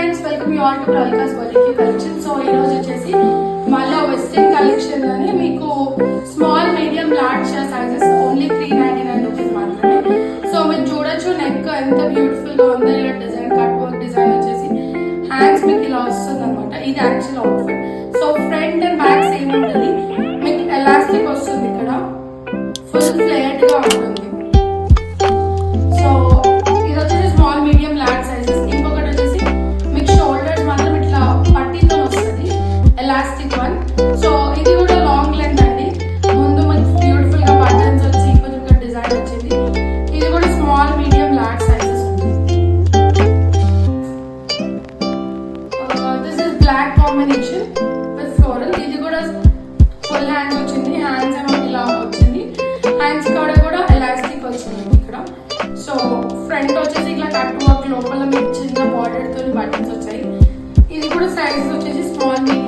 Friends, welcome you all to Pravalika's birthday collection. So ఈ రోజు వచ్చేసి మళ్ళీ వెస్టర్న్ కలెక్షన్ అని మీకు small medium large sizes only 399 rupees మాత్రమే. సో మీరు చూడొచ్చు నెక్ ఎంత బ్యూటిఫుల్ గా ఉందో. ఇలా డిజైన్ కట్ వర్క్ డిజైన్ వచ్చేసి హ్యాండ్స్ మీకు ఇలా వస్తుంది అనమాట. ఇది actual outfit. So front and back same ఉంటుంది. మీకు ఎలాస్టిక్ వస్తుంది, ఇక్కడ ఫుల్ ఫ్లేట్ గా ఉంటుంది. సో ఇది వచ్చేసి స్మాల్ మీడియం లార్జ్ సైజెస్. ఇంకొకటి వచ్చేసి మీకు షోల్డర్స్ మాత్రం ఇట్లా పట్టీతో వస్తుంది, ఎలాస్టిక్ వన్. సో ఇది కూడా లాంగ్ లెంత్ అండి. ముందు మీకు బ్యూటిఫుల్ గా బటన్స్ వచ్చి కొంచెం డిజైన్ వచ్చింది. ఇది కూడా స్మాల్ మీడియం లార్జ్ సైజెస్ ఉంటుంది. This is black combination with floral. ఇది కూడా ఫుల్ హ్యాండ్స్ వచ్చింది. హ్యాండ్స్ ఏమో ఇలా వచ్చింది. హ్యాండ్స్ కూడా ఎలాస్టిక్ వచ్చింది ఇక్కడ. సో ఫ్రంట్ వచ్చేసి ఇట్లా కట్ వర్క్, లోపల మీకు చిన్న బార్డర్ తో బటన్స్ వచ్చాయి. ఇది కూడా సైజెస్ వచ్చేసి స్మాల్ మీడియం